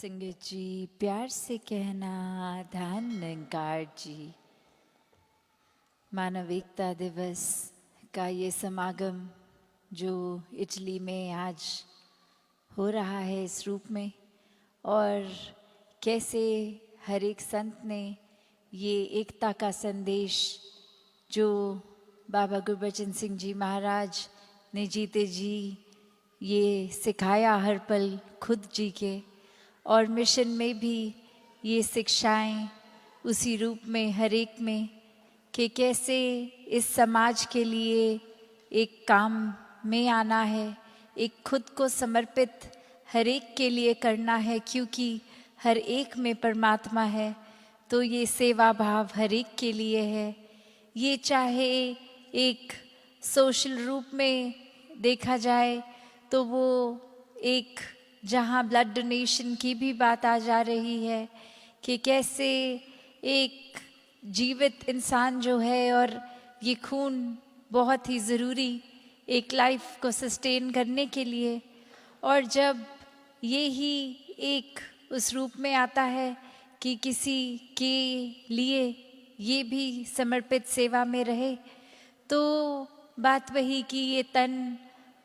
संगत जी, प्यार से कहना ध्यान निरंकार जी। मानव एकता दिवस का ये समागम जो इटली में आज हो रहा है इस रूप में, और कैसे हर एक संत ने ये एकता का संदेश जो बाबा गुरबचन सिंह जी महाराज ने जीते जी ये सिखाया हर पल खुद जी के, और मिशन में भी ये शिक्षाएं उसी रूप में हर एक में कि कैसे इस समाज के लिए एक काम में आना है, एक खुद को समर्पित हर एक के लिए करना है, क्योंकि हर एक में परमात्मा है। तो ये सेवा भाव हर एक के लिए है। ये चाहे एक सोशल रूप में देखा जाए तो वो एक जहाँ ब्लड डोनेशन की भी बात आ जा रही है कि कैसे एक जीवित इंसान जो है, और ये खून बहुत ही ज़रूरी एक लाइफ को सस्टेन करने के लिए, और जब ये ही एक उस रूप में आता है कि किसी के लिए ये भी समर्पित सेवा में रहे, तो बात वही कि ये तन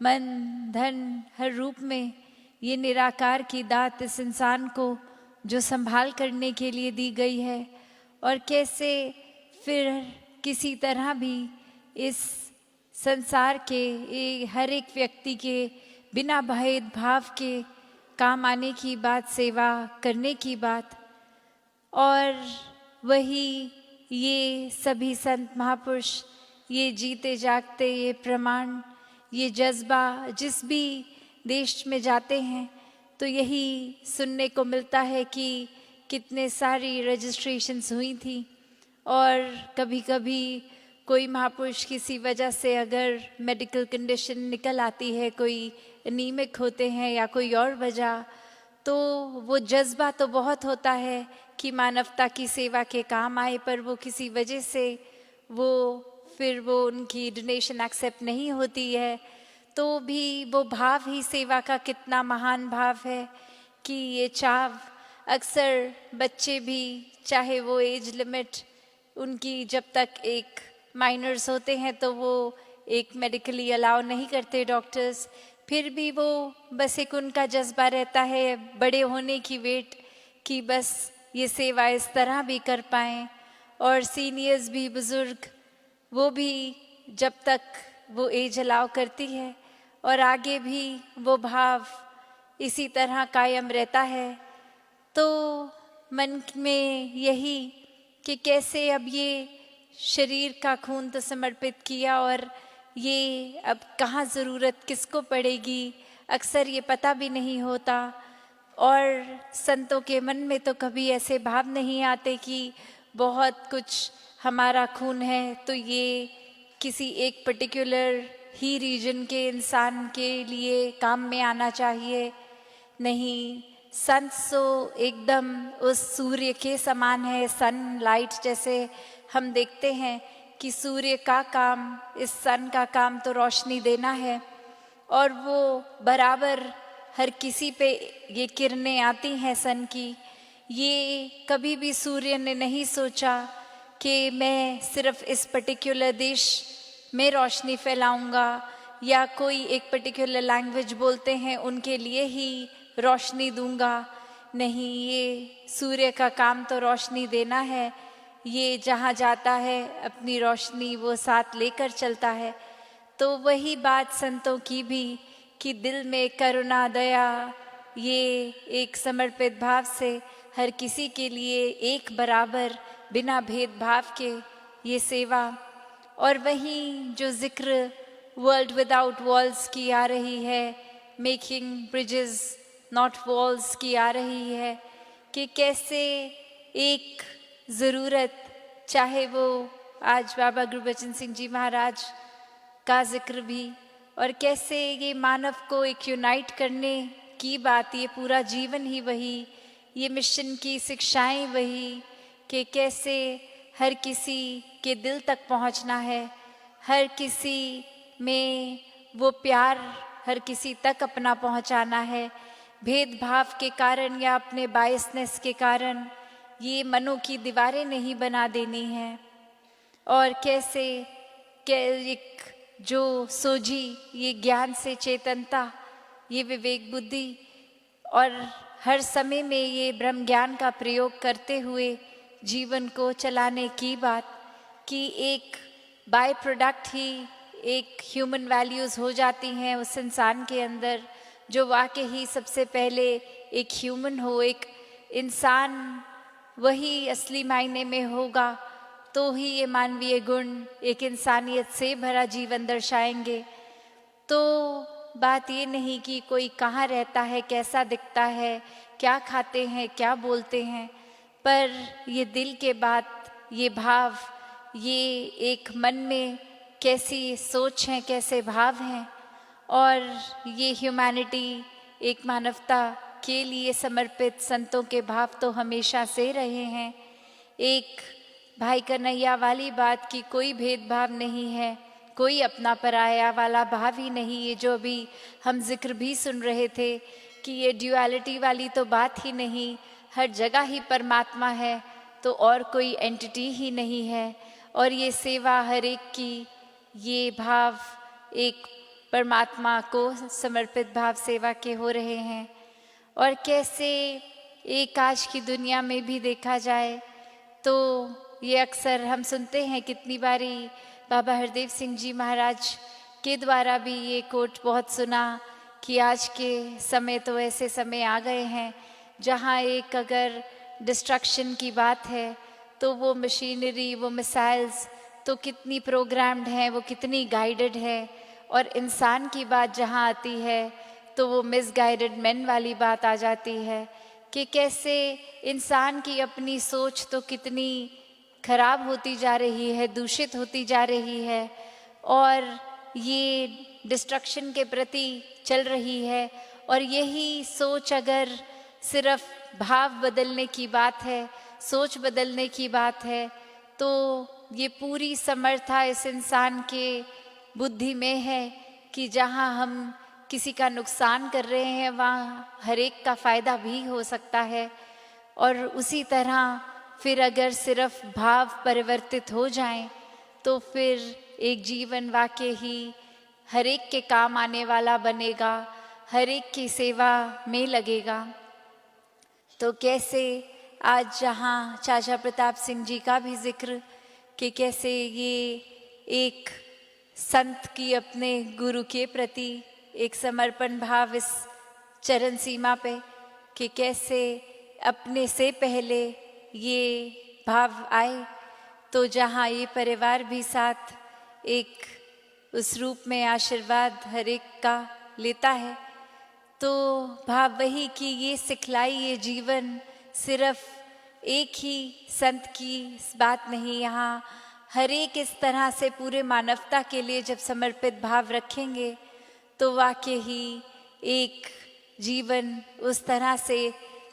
मन धन हर रूप में ये निराकार की दात इस इंसान को जो संभाल करने के लिए दी गई है, और कैसे फिर किसी तरह भी इस संसार के हर एक व्यक्ति के बिना भेदभाव के काम आने की बात, सेवा करने की बात, और वही ये सभी संत महापुरुष ये जीते जागते ये प्रमाण, ये जज्बा जिस भी देश में जाते हैं तो यही सुनने को मिलता है कि कितने सारी रजिस्ट्रेशंस हुई थी, और कभी कभी कोई महापुरुष किसी वजह से अगर मेडिकल कंडीशन निकल आती है, कोई एनीमिक होते हैं या कोई और वजह, तो वो जज्बा तो बहुत होता है कि मानवता की सेवा के काम आए, पर वो किसी वजह से फिर वो उनकी डोनेशन एक्सेप्ट नहीं होती है, तो भी वो भाव ही सेवा का कितना महान भाव है कि ये चाव अक्सर बच्चे भी, चाहे वो एज लिमिट उनकी जब तक एक माइनर्स होते हैं तो वो एक मेडिकली अलाउ नहीं करते डॉक्टर्स, फिर भी वो बस एक उनका जज्बा रहता है बड़े होने की वेट कि बस ये सेवा इस तरह भी कर पाएँ, और सीनियर्स भी बुज़ुर्ग वो भी जब तक वो एज अलाउ करती है, और आगे भी वो भाव इसी तरह कायम रहता है। तो मन में यही कि कैसे अब ये शरीर का खून तो समर्पित किया, और ये अब कहाँ ज़रूरत किसको पड़ेगी अक्सर ये पता भी नहीं होता, और संतों के मन में तो कभी ऐसे भाव नहीं आते कि बहुत कुछ हमारा खून है तो ये किसी एक पर्टिकुलर ही रीजन के इंसान के लिए काम में आना चाहिए। नहीं, संत सो एकदम उस सूर्य के समान है, सनलाइट जैसे हम देखते हैं कि सूर्य का काम, इस सन का काम तो रोशनी देना है, और वो बराबर हर किसी पे ये किरणें आती हैं सन की। ये कभी भी सूर्य ने नहीं सोचा कि मैं सिर्फ इस पर्टिकुलर देश में रोशनी फैलाऊंगा, या कोई एक पर्टिकुलर लैंग्वेज बोलते हैं उनके लिए ही रोशनी दूंगा। नहीं, ये सूर्य का काम तो रोशनी देना है, ये जहाँ जाता है अपनी रोशनी वो साथ लेकर चलता है। तो वही बात संतों की भी कि दिल में करुणा दया, ये एक समर्पित भाव से हर किसी के लिए एक बराबर बिना भेदभाव के ये सेवा, और वहीं जो जिक्र वर्ल्ड विदाउट वॉल्स की आ रही है, मेकिंग ब्रिजेस नॉट वॉल्स की आ रही है, कि कैसे एक ज़रूरत, चाहे वो आज बाबा गुरबचन सिंह जी महाराज का जिक्र भी, और कैसे ये मानव को एक यूनाइट करने की बात, ये पूरा जीवन ही वही, ये मिशन की शिक्षाएं वही कि कैसे हर किसी के दिल तक पहुंचना है, हर किसी में वो प्यार हर किसी तक अपना पहुंचाना है, भेदभाव के कारण या अपने बायसनेस के कारण ये मनों की दीवारें नहीं बना देनी है। और कैसे एक जो सोझी, ये ज्ञान से चेतनता, ये विवेक बुद्धि और हर समय में ये ब्रह्म ज्ञान का प्रयोग करते हुए जीवन को चलाने की बात, कि एक बाय प्रोडक्ट ही एक ह्यूमन वैल्यूज़ हो जाती हैं उस इंसान के अंदर, जो वाकई ही सबसे पहले एक ह्यूमन हो, एक इंसान वही असली मायने में होगा, तो ही ये मानवीय गुण एक इंसानियत से भरा जीवन दर्शाएंगे। तो बात ये नहीं कि कोई कहाँ रहता है, कैसा दिखता है, क्या खाते हैं, क्या बोलते हैं, पर ये दिल के बात, ये भाव, ये एक मन में कैसी सोच है, कैसे भाव हैं, और ये ह्यूमैनिटी, एक मानवता के लिए समर्पित संतों के भाव तो हमेशा से रहे हैं। एक भाई कन्हैया वाली बात की कोई भेदभाव नहीं है, कोई अपना पराया वाला भाव ही नहीं। ये जो अभी हम जिक्र भी सुन रहे थे कि ये ड्यूअलिटी वाली तो बात ही नहीं, हर जगह ही परमात्मा है, तो और कोई एंटिटी ही नहीं है। और ये सेवा हर एक की, ये भाव एक परमात्मा को समर्पित भाव सेवा के हो रहे हैं। और कैसे एक आज की दुनिया में भी देखा जाए तो ये अक्सर हम सुनते हैं, कितनी बारी बाबा हरदेव सिंह जी महाराज के द्वारा भी ये कोट बहुत सुना कि आज के समय तो ऐसे समय आ गए हैं जहाँ एक अगर डिस्ट्रक्शन की बात है तो वो मशीनरी, वो मिसाइल्स तो कितनी प्रोग्राम्ड हैं, वो कितनी गाइडेड है, और इंसान की बात जहाँ आती है तो वो मिसगाइडेड मैन वाली बात आ जाती है कि कैसे इंसान की अपनी सोच तो कितनी खराब होती जा रही है, दूषित होती जा रही है, और ये डिस्ट्रक्शन के प्रति चल रही है। और यही सोच अगर सिर्फ भाव बदलने की बात है, सोच बदलने की बात है, तो ये पूरी समर्था इस इंसान के बुद्धि में है कि जहाँ हम किसी का नुकसान कर रहे हैं वहाँ हर एक का फ़ायदा भी हो सकता है। और उसी तरह फिर अगर सिर्फ भाव परिवर्तित हो जाएं तो फिर एक जीवन वाकई ही हर एक के काम आने वाला बनेगा, हर एक की सेवा में लगेगा। तो कैसे आज जहाँ चाचा प्रताप सिंह जी का भी जिक्र कि कैसे ये एक संत की अपने गुरु के प्रति एक समर्पण भाव इस चरण सीमा पे, कि कैसे अपने से पहले ये भाव आए, तो जहाँ ये परिवार भी साथ एक उस रूप में आशीर्वाद हर एक का लेता है, तो भाव वही कि ये सिखलाई, ये जीवन सिर्फ एक ही संत की बात नहीं, यहाँ हर एक इस तरह से पूरे मानवता के लिए जब समर्पित भाव रखेंगे तो वाकई ही एक जीवन उस तरह से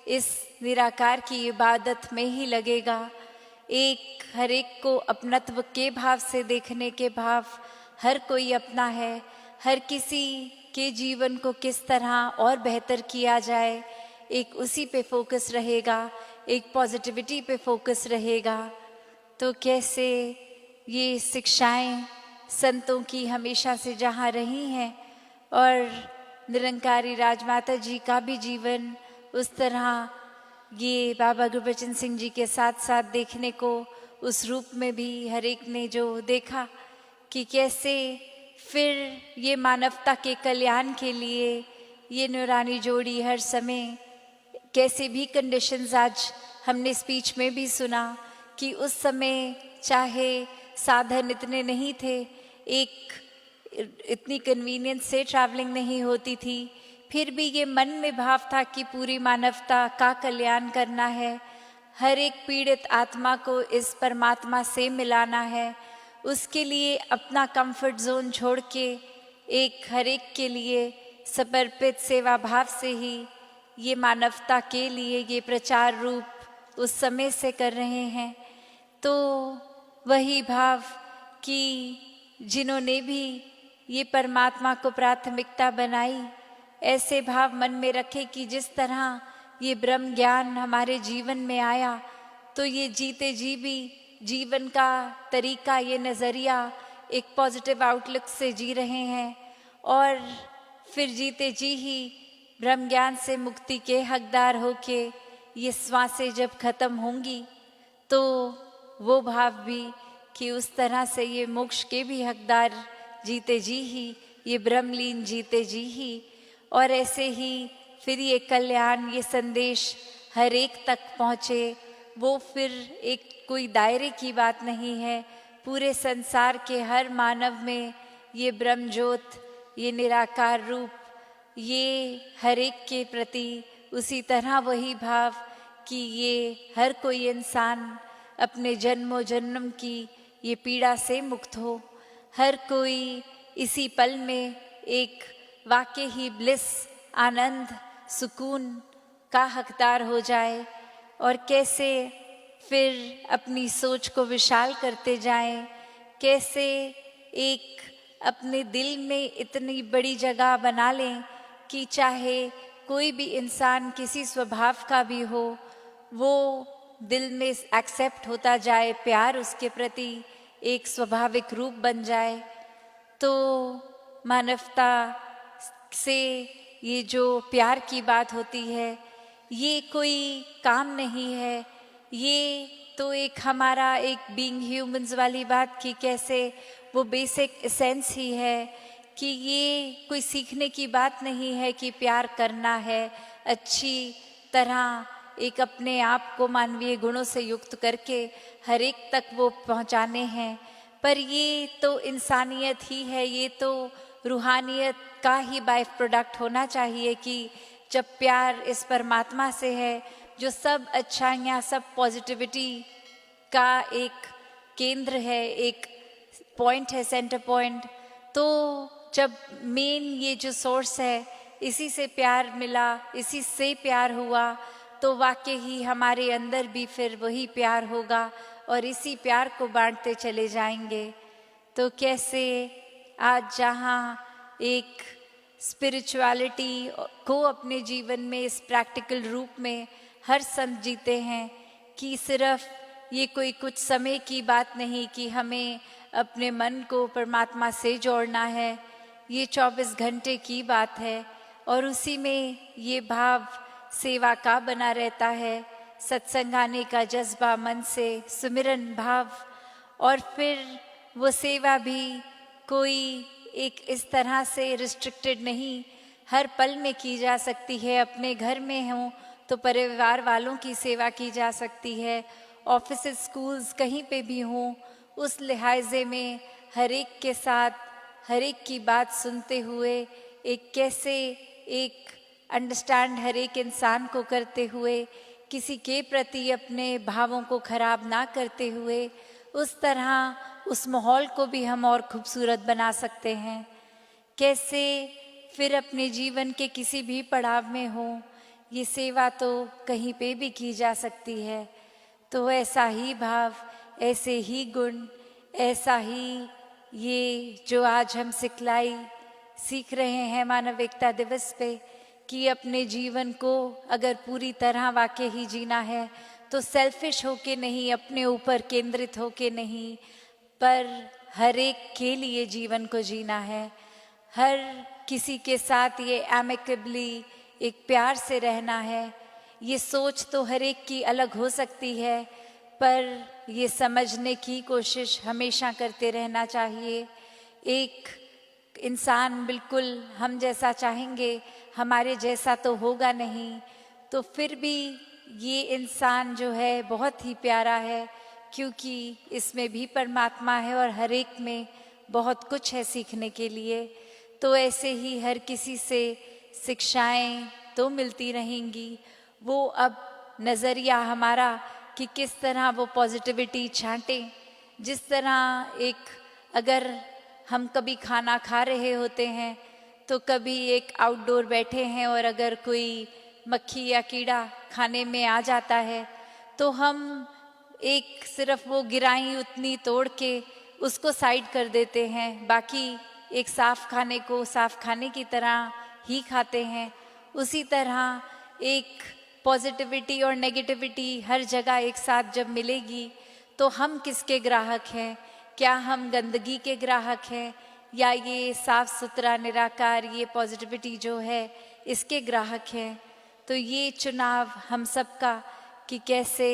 इस निराकार की इबादत में ही लगेगा। एक हर एक को अपनत्व के भाव से देखने के भाव, हर कोई अपना है, हर किसी के जीवन को किस तरह और बेहतर किया जाए, एक उसी पे फोकस रहेगा, एक पॉजिटिविटी पे फोकस रहेगा। तो कैसे ये शिक्षाएं संतों की हमेशा से जहाँ रही हैं, और निरंकारी राजमाता जी का भी जीवन उस तरह ये बाबा गुरबचन सिंह जी के साथ साथ देखने को उस रूप में भी हर एक ने जो देखा कि कैसे फिर ये मानवता के कल्याण के लिए ये नूरानी जोड़ी हर समय कैसे भी कंडीशंस, आज हमने स्पीच में भी सुना कि उस समय चाहे साधन इतने नहीं थे, एक इतनी कन्वीनियंस से ट्रैवलिंग नहीं होती थी, फिर भी ये मन में भाव था कि पूरी मानवता का कल्याण करना है, हर एक पीड़ित आत्मा को इस परमात्मा से मिलाना है। उसके लिए अपना कंफर्ट जोन छोड़ के एक हर एक के लिए समर्पित सेवा भाव से ही ये मानवता के लिए ये प्रचार रूप उस समय से कर रहे हैं। तो वही भाव कि जिन्होंने भी ये परमात्मा को प्राथमिकता बनाई, ऐसे भाव मन में रखें कि जिस तरह ये ब्रह्म ज्ञान हमारे जीवन में आया तो ये जीते जी भी जीवन का तरीका, ये नज़रिया एक पॉजिटिव आउटलुक से जी रहे हैं और फिर जीते जी ही ब्रह्म ज्ञान से मुक्ति के हकदार होके ये श्वासें जब खत्म होंगी तो वो भाव भी कि उस तरह से ये मोक्ष के भी हकदार जीते जी ही, ये ब्रह्मलीन जीते जी ही। और ऐसे ही फिर ये कल्याण, ये संदेश हर एक तक पहुँचे। वो फिर एक कोई दायरे की बात नहीं है, पूरे संसार के हर मानव में ये ब्रह्म ज्योत, ये निराकार रूप, ये हर एक के प्रति उसी तरह वही भाव कि ये हर कोई इंसान अपने जन्मों जन्म की ये पीड़ा से मुक्त हो, हर कोई इसी पल में एक वाकई ही ब्लिस, आनंद, सुकून का हकदार हो जाए। और कैसे फिर अपनी सोच को विशाल करते जाएं, कैसे एक अपने दिल में इतनी बड़ी जगह बना लें कि चाहे कोई भी इंसान किसी स्वभाव का भी हो, वो दिल में एक्सेप्ट होता जाए, प्यार उसके प्रति एक स्वाभाविक रूप बन जाए। तो मानवता से ये जो प्यार की बात होती है, ये कोई काम नहीं है, ये तो एक हमारा एक बीइंग ह्यूमंस वाली बात की कैसे वो बेसिक एसेंस ही है कि ये कोई सीखने की बात नहीं है कि प्यार करना है, अच्छी तरह एक अपने आप को मानवीय गुणों से युक्त करके हर एक तक वो पहुंचाने हैं। पर ये तो इंसानियत ही है, ये तो रूहानियत का ही बाय प्रोडक्ट होना चाहिए कि जब प्यार इस परमात्मा से है जो सब अच्छाइयाँ, सब पॉजिटिविटी का एक केंद्र है, एक पॉइंट है, सेंटर पॉइंट, तो जब मेन ये जो सोर्स है इसी से प्यार मिला, इसी से प्यार हुआ, तो वाकई ही हमारे अंदर भी फिर वही प्यार होगा और इसी प्यार को बांटते चले जाएंगे। तो कैसे आज जहाँ एक स्पिरिचुअलिटी को अपने जीवन में इस प्रैक्टिकल रूप में हर संत जीते हैं कि सिर्फ ये कोई कुछ समय की बात नहीं कि हमें अपने मन को परमात्मा से जोड़ना है, ये 24 घंटे की बात है और उसी में ये भाव सेवा का बना रहता है, सत्संग आने का जज्बा मन से, सुमिरन भाव। और फिर वो सेवा भी कोई एक इस तरह से रिस्ट्रिक्टेड नहीं, हर पल में की जा सकती है। अपने घर में हो तो परिवार वालों की सेवा की जा सकती है, ऑफिस, स्कूल्स, कहीं पे भी हों, उस लिहाजे में हर एक के साथ हर एक की बात सुनते हुए एक कैसे एक अंडरस्टैंड हर एक इंसान को करते हुए, किसी के प्रति अपने भावों को खराब ना करते हुए, उस तरह उस माहौल को भी हम और खूबसूरत बना सकते हैं। कैसे फिर अपने जीवन के किसी भी पड़ाव में हो, ये सेवा तो कहीं पे भी की जा सकती है। तो ऐसा ही भाव, ऐसे ही गुण, ऐसा ही ये जो आज हम सिखलाई सीख रहे हैं मानव एकता दिवस पे कि अपने जीवन को अगर पूरी तरह वाकई ही जीना है तो सेल्फिश होके नहीं, अपने ऊपर केंद्रित होके नहीं, पर हर एक के लिए जीवन को जीना है। हर किसी के साथ ये एमिकेबली एक प्यार से रहना है। ये सोच तो हर एक की अलग हो सकती है, पर ये समझने की कोशिश हमेशा करते रहना चाहिए। एक इंसान बिल्कुल हम जैसा चाहेंगे, हमारे जैसा तो होगा नहीं, तो फिर भी ये इंसान जो है बहुत ही प्यारा है, क्योंकि इसमें भी परमात्मा है और हर एक में बहुत कुछ है सीखने के लिए। तो ऐसे ही हर किसी से शिक्षाएं तो मिलती रहेंगी, वो अब नज़रिया हमारा कि किस तरह वो पॉजिटिविटी छांटें। जिस तरह एक अगर हम कभी खाना खा रहे होते हैं तो कभी एक आउटडोर बैठे हैं और अगर कोई मक्खी या कीड़ा खाने में आ जाता है तो हम एक सिर्फ वो गिराई उतनी तोड़ के उसको साइड कर देते हैं, बाकी एक साफ खाने को साफ खाने की तरह ही खाते हैं, उसी तरह एक पॉजिटिविटी और नेगेटिविटी हर जगह एक साथ जब मिलेगी तो हम किसके ग्राहक हैं? क्या हम गंदगी के ग्राहक हैं या ये साफ सुथरा निराकार ये पॉजिटिविटी जो है इसके ग्राहक हैं? तो ये चुनाव हम सबका कि कैसे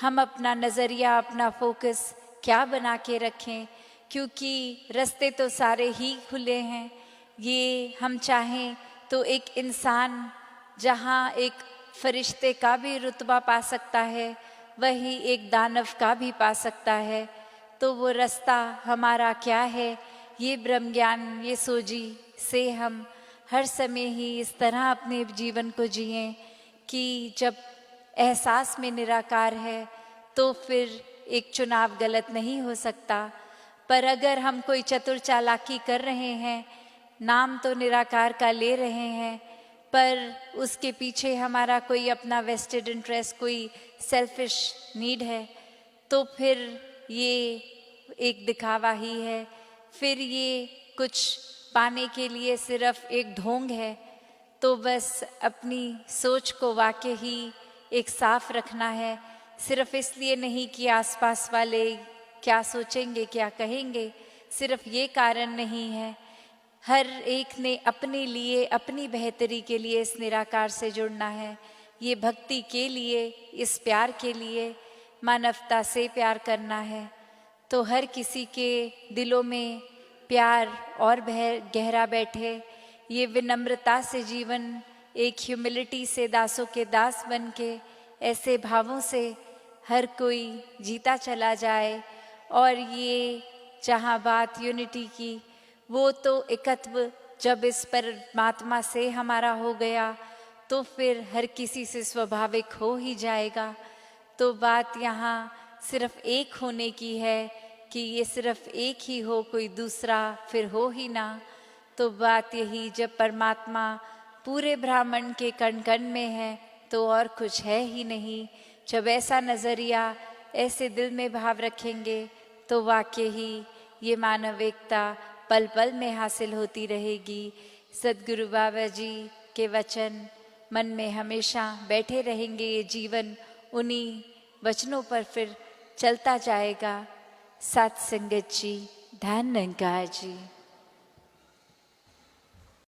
हम अपना नज़रिया, अपना फोकस क्या बना के रखें, क्योंकि रास्ते तो सारे ही खुले हैं। ये हम चाहें तो एक इंसान जहाँ एक फरिश्ते का भी रुतबा पा सकता है, वही एक दानव का भी पा सकता है। तो वो रास्ता हमारा क्या है, ये ब्रह्म ज्ञान, ये सोजी से हम हर समय ही इस तरह अपने जीवन को जिएं कि जब एहसास में निराकार है तो फिर एक चुनाव गलत नहीं हो सकता। पर अगर हम कोई चतुर चालाकी कर रहे हैं, नाम तो निराकार का ले रहे हैं, पर उसके पीछे हमारा कोई अपना वेस्टेड इंटरेस्ट, कोई सेल्फिश नीड है, तो फिर ये एक दिखावा ही है, फिर ये कुछ पाने के लिए सिर्फ एक ढोंग है। तो बस अपनी सोच को वाकई ही एक साफ रखना है, सिर्फ इसलिए नहीं कि आसपास वाले क्या सोचेंगे, क्या कहेंगे, सिर्फ ये कारण नहीं है। हर एक ने अपने लिए, अपनी बेहतरी के लिए इस निराकार से जुड़ना है। ये भक्ति के लिए, इस प्यार के लिए, मानवता से प्यार करना है। तो हर किसी के दिलों में प्यार और गहरा बैठे, ये विनम्रता से जीवन, एक ह्यूमिलिटी से दासों के दास बन के, ऐसे भावों से हर कोई जीता चला जाए। और ये जहाँ बात यूनिटी की, वो तो एकत्व जब इस परमात्मा से हमारा हो गया तो फिर हर किसी से स्वाभाविक हो ही जाएगा। तो बात यहाँ सिर्फ एक होने की है कि ये सिर्फ एक ही हो, कोई दूसरा फिर हो ही ना। तो बात यही, जब परमात्मा पूरे ब्राह्मण के कण कण में है तो और कुछ है ही नहीं। जब ऐसा नज़रिया, ऐसे दिल में भाव रखेंगे तो वाकई ही ये मानव एकता पल पल में हासिल होती रहेगी। सद्गुरु बाबा जी के वचन मन में हमेशा बैठे रहेंगे। ये जीवन उन्हीं वचनों पर फिर चलता जाएगा। सत संगत जी, धन निरंकार जी।